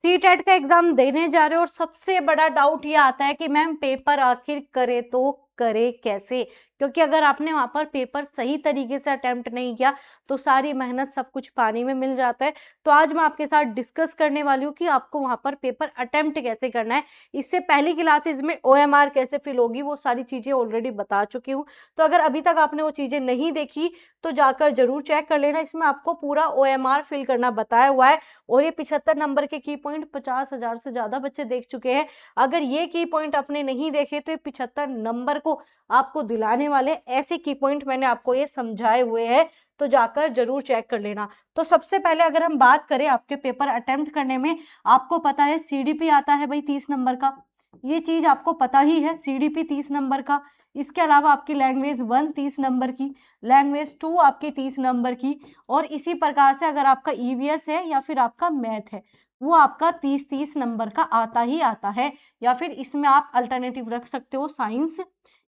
CTET का exam देने जा रहे हो और सबसे बड़ा डाउट ये आता है कि मैम पेपर आखिर करे तो करे कैसे, क्योंकि अगर आपने वहां पर पेपर सही तरीके से अटेम्प्ट नहीं किया तो सारी मेहनत सब कुछ पानी में मिल जाता है। तो आज मैं आपके साथ डिस्कस करने वाली हूँ कि आपको वहां पर पेपर अटेम्प्ट कैसे करना है। इससे पहली क्लासेज में OMR कैसे फिल होगी वो सारी चीजें ऑलरेडी बता चुकी हूँ। तो अगर अभी तक आपने वो चीजें नहीं देखी तो जाकर जरूर चेक कर लेना। इसमें आपको पूरा OMR फिल करना बताया हुआ है और ये 75 नंबर के की पॉइंट 50,000 से ज्यादा बच्चे देख चुके हैं। अगर ये की पॉइंट आपने नहीं देखे तो 75 नंबर को आपको दिलाने वाले ऐसे की पॉइंट मैंने आपको ये समझाए हुए हैं, तो जाकर जरूर चेक कर लेना। तो सबसे पहले अगर हम बात करें आपके पेपर अटेम्प्ट करने में, आपको पता है CDP आता है भाई 30 नंबर का, ये चीज आपको पता ही है, CDP 30 नंबर का। इसके अलावा आपकी लैंग्वेज 1 30 नंबर की, लैंग्वेज 2 आपकी 30 नंबर की, और इसी प्रकार से अगर आपका EVS है या फिर आपका मैथ है वो आपका 30-30 नंबर का आता ही आता है। या फिर इसमें आप अल्टरनेटिव रख सकते हो साइंस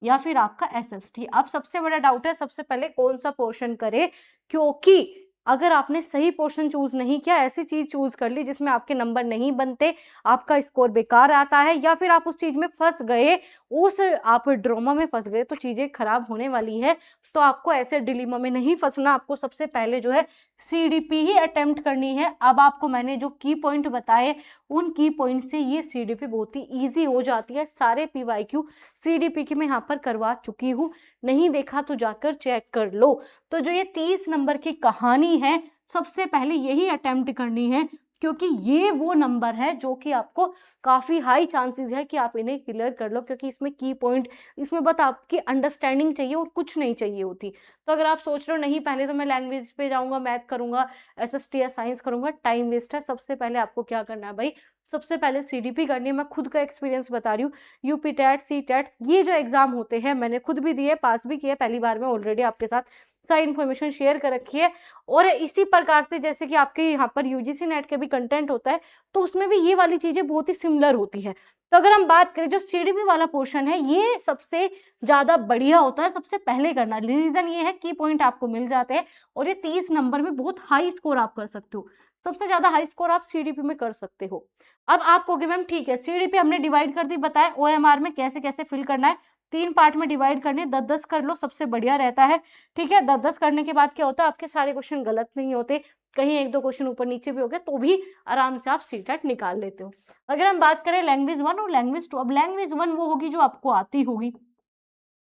या फिर आपका SST। अब सबसे बड़ा डाउट है सबसे पहले कौन सा पोर्शन करे, क्योंकि अगर आपने सही पोर्शन चूज नहीं किया, ऐसी चीज चूज कर ली जिसमें आपके नंबर नहीं बनते, आपका स्कोर बेकार आता है, या फिर आप उस चीज में फंस गए, उस आप ड्रामा में फंस गए, तो चीजें खराब होने वाली है। तो आपको ऐसे डिलीमा में नहीं फंसना, आपको सबसे पहले जो है CDP ही अटेम्प्ट करनी है। अब आपको मैंने जो की पॉइंट बताए उन की पॉइंट से ये CDP बहुत ही ईजी हो जाती है। सारे PYQ CDP की मैं यहाँ पर करवा चुकी हूँ, नहीं देखा तो जाकर चेक कर लो। तो जो ये 30 नंबर की कहानी है सबसे पहले यही अटेम्प्ट करनी है, क्योंकि ये वो नंबर है जो कि आपको काफी हाई चांसेस है कि आप इन्हें क्लियर कर लो, क्योंकि इसमें की पॉइंट, इसमें बस आपकी अंडरस्टैंडिंग चाहिए और कुछ नहीं चाहिए होती। तो अगर आप सोच रहे हो नहीं पहले तो मैं लैंग्वेज पे जाऊंगा, मैथ करूंगा, SST या साइंस करूंगा, टाइम वेस्ट है। सबसे पहले आपको क्या करना है भाई, सबसे पहले CDP करनी है। मैं खुद का एक्सपीरियंस बता रही हूँ, UP टेट CTET ये जो एग्जाम होते हैं मैंने खुद भी दिए, पास भी किए पहली बार में, ऑलरेडी आपके साथ सारी इन्फॉर्मेशन शेयर कर रखी है। और इसी प्रकार से जैसे कि आपके यहाँ पर UGC नेट के भी कंटेंट होता है तो उसमें भी ये वाली चीजें बहुत ही सिमिलर होती है। तो अगर हम बात करें जो CDP वाला पोर्शन है ये सबसे ज्यादा बढ़िया होता है सबसे पहले करना। रीजन ये है की पॉइंट आपको मिल जाते हैं और ये 30 नंबर में बहुत हाई स्कोर आप कर सकते हो, सबसे ज्यादा हाई स्कोर आप CDP में कर सकते हो। अब आप कहोगे मैम ठीक है CDP हमने डिवाइड कर दी, बताए OMR में कैसे कैसे फिल करना है, 3 पार्ट में डिवाइड करने, 10-10 कर लो, सबसे बढ़िया रहता है। ठीक है, 10-10 करने के बाद क्या होता है, आपके सारे क्वेश्चन गलत नहीं होते, कहीं 1-2 क्वेश्चन ऊपर नीचे भी हो गए तो भी आराम से आप CTET निकाल लेते हो। अगर हम बात करें लैंग्वेज 1 और लैंग्वेज 2, अब लैंग्वेज 1 वो होगी जो आपको आती होगी,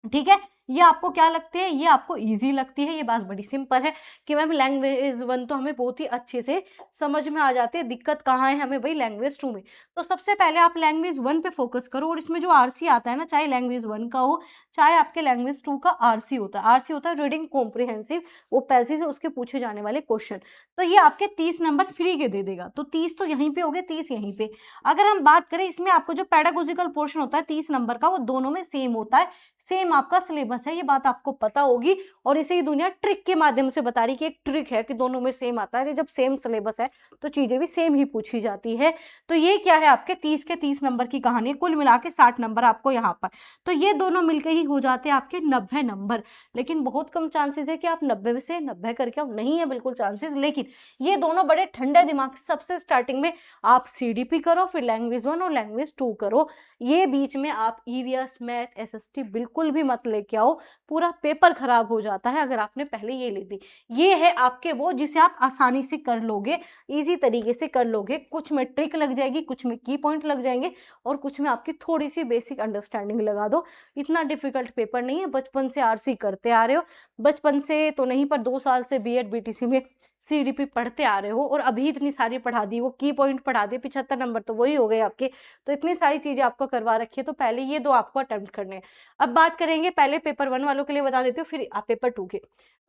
ठीक है, ये आपको क्या लगती है, ये आपको इजी लगती है, ये बात बड़ी सिंपल है कि मैम लैंग्वेज 1 तो हमें बहुत ही अच्छे से समझ में आ जाती है, दिक्कत कहाँ है हमें भाई लैंग्वेज 2 में। तो सबसे पहले आप लैंग्वेज 1 पे फोकस करो और इसमें जो RC आता है ना, चाहे लैंग्वेज 1 का हो चाहे आपके लैंग्वेज 2 का RC होता है, RC होता है रीडिंग कॉम्प्रिहेंसिव, वो पैसे से उसके पूछे जाने वाले क्वेश्चन, तो ये आपके 30 नंबर फ्री के दे देगा। तो 30 तो यहीं पे हो गए, 30 यहीं पे। अगर हम बात करें इसमें आपको जो पेडागोजिकल पोर्शन होता है 30 नंबर का, वो दोनों में सेम होता है, सेम आपका सिलेबस है, ये बात आपको पता होगी। और इसे ही दुनिया ट्रिक के माध्यम से बता रही कि एक ट्रिक है कि दोनों में सेम आता है, जब सेम सिलेबस है तो चीजें भी सेम ही पूछी जाती है। तो ये क्या है आपके 30 के 30 नंबर की कहानी, कुल मिला के 60 नंबर आपको यहाँ पर, तो ये दोनों मिलकर ही हो जाते हैं आपके 90 नंबर। लेकिन बहुत कम चांसेस है कि आप 90 में से 90 करके आओ, नहीं है बिल्कुल चांसेस, लेकिन ये दोनों बड़े ठंडे दिमाग से सबसे स्टार्टिंग में आप CDP करो, फिर लैंग्वेज 1 और लैंग्वेज 2 करो, ये बीच में आप EVS मैथ SST बिल्कुल भी मत लेके आओ, पूरा पेपर खराब हो जाता है अगर आपने पहले ये ले दी। ये है आपके वो जिसे आप आसानी से कर लोगे, इजी तरीके से कर लोगे, कुछ में ट्रिक लग जाएगी, कुछ में की पॉइंट लग जाएंगे और कुछ में आपकी थोड़ी सी बेसिक अंडरस्टैंडिंग लगा दो। इतना डिफिकल्ट पेपर नहीं है, बचपन से RC करते आ रहे हो, बचपन से तो नहीं पर 2 साल से BEd BTC में CDP पढ़ते आ रहे हो और अभी इतनी सारी पढ़ा दी, वो की पॉइंट पढ़ा दिए, 75 नंबर तो वही हो गए आपके। तो इतनी सारी चीजें आपको करवा रखी है, तो पहले ये दो आपको अटेम्प्ट करने हैं। अब बात करेंगे, पहले पेपर 1 वालों के लिए बता देती हूँ, फिर आप पेपर 2 के।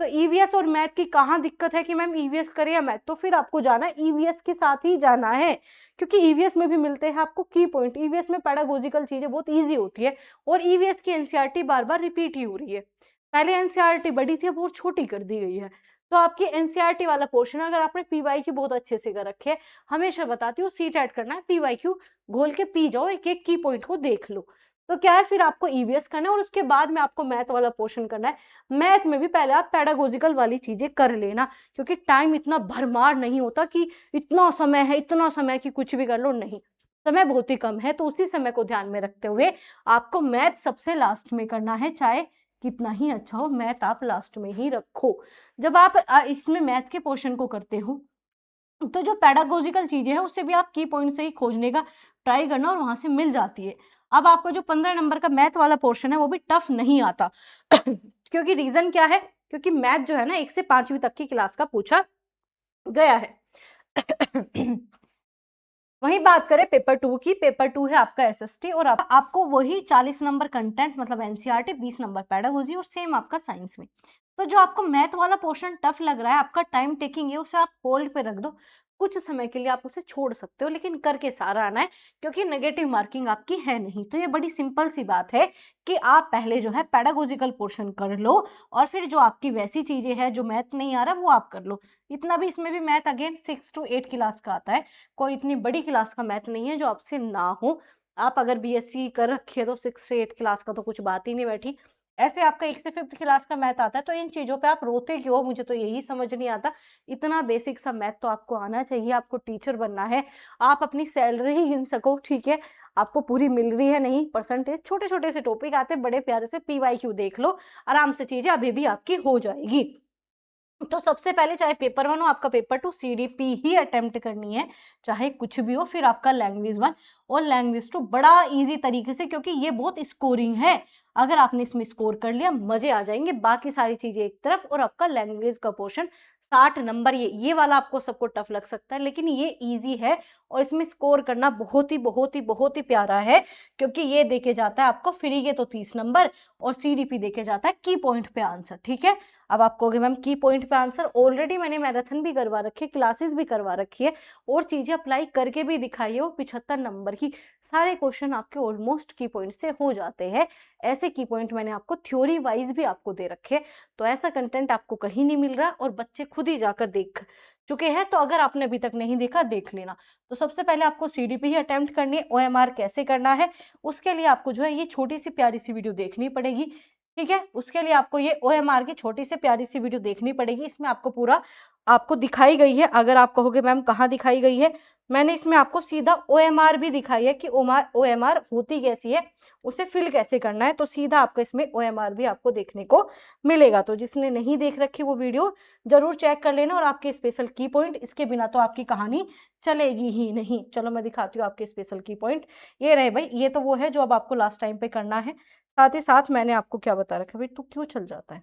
तो EVS और मैथ की कहाँ दिक्कत है कि मैम EVS करे या मैथ, तो फिर आपको जाना है EVS के साथ ही जाना है, क्योंकि EVS में भी मिलते हैं आपको की पॉइंट। EVS में पेडागोजिकल चीजें बहुत ईजी होती है और EVS की NCERT बार बार रिपीट ही हो रही है, पहले NCERT बड़ी थी अब बहुत छोटी कर दी गई है। तो आपकी NCERT वाला पोर्शन अगर आपने PYQ बहुत अच्छे से कर रखे, हमेशा बताती हूँ CTET करना है, PYQ घोल के पी जाओ, एक एक की पॉइंट को देख लो। तो क्या है, फिर आपको ईवीएस करना है और उसके बाद में आपको मैथ वाला पोर्शन करना है। मैथ में भी पहले आप पेडागोजिकल वाली चीजें कर लेना, क्योंकि टाइम इतना भरमार नहीं होता कि इतना समय है, इतना समय कि कुछ भी कर लो, नहीं, समय बहुत ही कम है। तो उसी समय को ध्यान में रखते हुए आपको मैथ सबसे लास्ट में करना है, चाहे कितना ही अच्छा हो, मैथ आप लास्ट में ही रखो। जब आप इसमें मैथ के पोर्शन को करते हो तो जो पेडागोजिकल चीजें हैं उससे भी आप की पॉइंट से ही खोजने का ट्राई करना और वहां से मिल जाती है। अब आपको जो 15 नंबर का मैथ वाला पोर्शन है वो भी टफ नहीं आता क्योंकि रीजन क्या है, क्योंकि मैथ जो है ना 1 से 5वीं तक की क्लास का पूछा गया है वही बात करें पेपर 2 की, पेपर 2 है आपका एसएसटी और आपको वही 40 नंबर कंटेंट मतलब एनसीईआरटी, 20 नंबर पेडागोजी और सेम आपका साइंस में। तो जो आपको मैथ वाला पोर्शन टफ लग रहा है, आपका टाइम टेकिंग है, उसे आप होल्ड पे रख दो, कुछ समय के लिए आप उसे छोड़ सकते हो, लेकिन करके सारा आना है, क्योंकि नेगेटिव मार्किंग आपकी है नहीं। तो ये बड़ी सिंपल सी बात है कि आप पहले जो है पेडागोजिकल पोर्शन कर लो और फिर जो आपकी वैसी चीजें हैं जो मैथ नहीं आ रहा वो आप कर लो। इतना भी इसमें भी मैथ अगेन 6 to 8 क्लास का आता है, कोई इतनी बड़ी क्लास का मैथ नहीं है जो आपसे ना हो। आप अगर बीएससी कर रखी है तो 6 से 8 क्लास का तो कुछ बात ही नहीं बैठी। ऐसे आपका 1 से 5th क्लास का मैथ आता है, तो इन चीजों पे आप रोते क्यों हो, मुझे तो यही समझ नहीं आता। इतना बेसिक सा मैथ तो आपको आना चाहिए, आपको टीचर बनना है, आप अपनी सैलरी ही गिन सको, ठीक है, आपको पूरी मिल रही है नहीं परसेंटेज, छोटे छोटे से टॉपिक आते हैं, बड़े प्यारे से पीवाईक्यू देख लो, आराम से चीजें अभी भी आपकी हो जाएगी। तो सबसे पहले चाहे पेपर 1 हो, आपका पेपर 2 सीडीपी ही अटेम्प्ट करनी है, चाहे कुछ भी हो। फिर आपका लैंग्वेज 1 और लैंग्वेज 2 बड़ा इजी तरीके से, क्योंकि ये बहुत स्कोरिंग है, अगर आपने इसमें स्कोर कर लिया मजे आ जाएंगे। बाकी सारी चीजें एक तरफ, और आपका लैंग्वेज का पोर्शन 60 नंबर, ये वाला आपको सबको टफ लग सकता है, लेकिन ये इजी है और इसमें स्कोर करना बहुत ही बहुत ही बहुत ही प्यारा है, क्योंकि ये देके जाता है आपको फ्री के तो 30 नंबर और सीडीपी देके जाता है की पॉइंट पे आंसर, ठीक है। अब आप कहोगे मैम की पॉइंट पे आंसर, ऑलरेडी मैंने मैराथन भी करवा रखी है, क्लासेस भी करवा रखी है और चीजें अप्लाई करके भी दिखाई है, वो 75 नंबर की सारे क्वेश्चन आपके ऑलमोस्ट की पॉइंट से हो जाते हैं। ऐसे की पॉइंट मैंने आपको थ्योरी वाइज भी आपको दे रखे, तो ऐसा कंटेंट आपको कहीं नहीं मिल रहा और बच्चे खुद ही जाकर देख चुके हैं। तो अगर आपने अभी तक नहीं देखा, देख लेना। तो सबसे पहले आपको सीडीपी ही अटेम्प्ट करनी है। ओएमआर कैसे करना है उसके लिए आपको जो है ये छोटी सी प्यारी सी वीडियो देखनी पड़ेगी, ठीक है। उसके लिए आपको ये ओएमआर की छोटी सी प्यारी सी वीडियो देखनी पड़ेगी, इसमें आपको पूरा आपको दिखाई गई है। अगर आप कहोगे मैम कहाँ दिखाई गई है, मैंने इसमें आपको सीधा ओएमआर भी दिखाई है कि ओएमआर होती कैसी है, उसे फिल कैसे करना है, तो सीधा आपका इसमें ओएमआर भी आपको देखने को मिलेगा। तो जिसने नहीं देख रखी वो वीडियो जरूर चेक कर लेना। और आपके स्पेशल की पॉइंट, इसके बिना तो आपकी कहानी चलेगी ही नहीं। चलो मैं दिखाती हूँ आपके स्पेशल की पॉइंट, ये रहे भाई, ये तो वो है जो अब आपको लास्ट टाइम पे करना है। साथ ही साथ मैंने आपको क्या बता रखा है, भाई तू क्यों चल जाता है,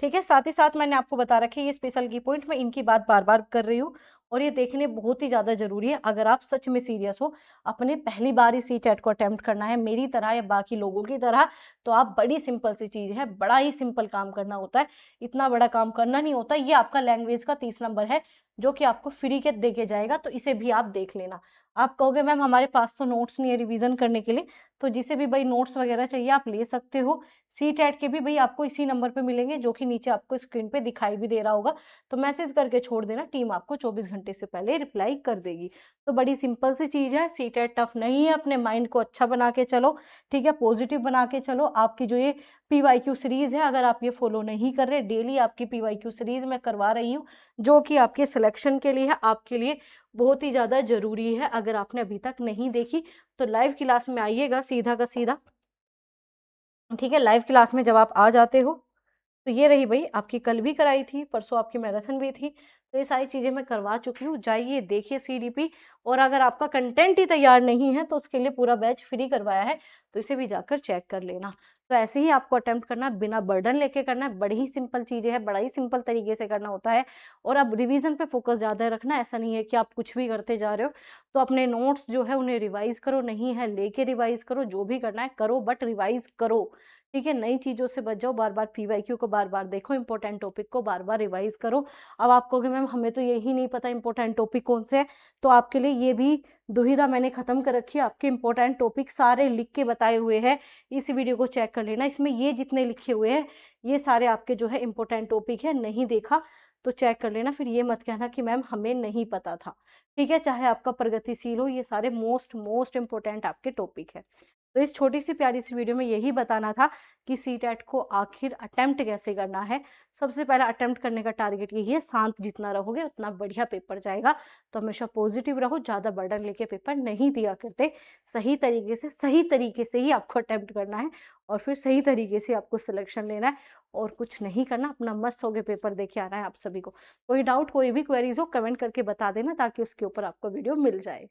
ठीक है। साथ ही साथ मैंने आपको बता रखे ये स्पेशल की पॉइंट, मैं इनकी बात बार बार कर रही हूँ और ये देखने बहुत ही ज़्यादा जरूरी है अगर आप सच में सीरियस हो, अपने पहली बार ही सीटेट को अटेम्प्ट करना है मेरी तरह या बाकी लोगों की तरह। तो आप, बड़ी सिंपल सी चीज़ है, बड़ा ही सिंपल काम करना होता है, इतना बड़ा काम करना नहीं होता। ये आपका लैंग्वेज का 30 नंबर है जो कि आपको फ्री के देके जाएगा, तो इसे भी आप देख लेना। आप कहोगे मैम हमारे पास तो नोट्स नहीं है रिवीजन करने के लिए, तो जिसे भी भाई नोट्स वगैरह चाहिए आप ले सकते हो। सीटेट के भी भाई आपको इसी नंबर पे मिलेंगे जो कि नीचे आपको स्क्रीन पे दिखाई भी दे रहा होगा, तो मैसेज करके छोड़ देना, टीम आपको 24 घंटे से पहले रिप्लाई कर देगी। तो बड़ी सिंपल सी चीज़ है, सीटेट टफ नहीं है, अपने माइंड को अच्छा बना के चलो, ठीक है, पॉजिटिव बना के चलो। आपकी जो ये पीवाईक्यू सीरीज है, अगर आप ये फॉलो नहीं कर रहे, डेली आपकी पीवाईक्यू सीरीज मैं करवा रही हूँ जो कि आपके सिलेक्शन के लिए है, आपके लिए बहुत ही ज़्यादा जरूरी है। अगर आपने अभी तक नहीं देखी तो लाइव क्लास में आइएगा सीधा का सीधा, ठीक है। लाइव क्लास में जब आप आ जाते हो तो ये रही भाई आपकी, कल भी कराई थी, परसों आपकी मैराथन भी थी, तो ये सारी चीज़ें मैं करवा चुकी हूँ। जाइए देखिए सीडीपी, और अगर आपका कंटेंट ही तैयार नहीं है तो उसके लिए पूरा बैच फ्री करवाया है, तो इसे भी जाकर चेक कर लेना। तो ऐसे ही आपको अटेम्प्ट करना है, बिना बर्डन लेके करना है, बड़ी ही सिंपल चीज़ें हैं, बड़ा ही सिंपल तरीके से करना होता है। और अब रिवीजन पे फोकस ज़्यादा रखना, ऐसा नहीं है कि आप कुछ भी करते जा रहे हो। तो अपने नोट्स जो है उन्हें रिवाइज करो, नहीं है लेके रिवाइज करो, जो भी करना है करो, बट रिवाइज करो, ठीक है। नई चीज़ों से बच जाओ, बार बार पीवाईक्यू को बार बार देखो, इंपॉर्टेंट टॉपिक को बार बार रिवाइज करो। अब आप कहोगे मैम हमें तो यही नहीं पता इंपॉर्टेंट टॉपिक कौन से है, तो आपके लिए ये भी दुविधा मैंने खत्म कर रखी है। आपके इंपॉर्टेंट टॉपिक सारे लिख के बताए हुए हैं, इस वीडियो को चेक कर लेना। इसमें ये जितने लिखे हुए हैं ये सारे आपके जो है इंपॉर्टेंट टॉपिक है, नहीं देखा तो चेक कर लेना, फिर ये मत कहना कि मैम हमें नहीं पता था। ठीक है, चाहे आपका प्रगतिशील हो, ये सारे मोस्ट मोस्ट इंपॉर्टेंट आपके टॉपिक है। तो इस छोटी सी प्यारी सी वीडियो में यही बताना था कि सीटेट को आखिर अटेम्प्ट कैसे करना है। सबसे पहला अटेम्प्ट करने का टारगेट यही है, शांत जितना रहोगे उतना बढ़िया पेपर जाएगा। तो हमेशा पॉजिटिव रहो, ज़्यादा बर्डन लेके पेपर नहीं दिया करते। सही तरीके से ही आपको अटेम्प्ट करना है और फिर सही तरीके से आपको सिलेक्शन लेना है और कुछ नहीं करना। अपना मस्त होके पेपर देके आना है आप सभी को। कोई डाउट, कोई भी क्वेरीज हो, कमेंट करके बता देना ताकि उसके ऊपर आपको वीडियो मिल जाए।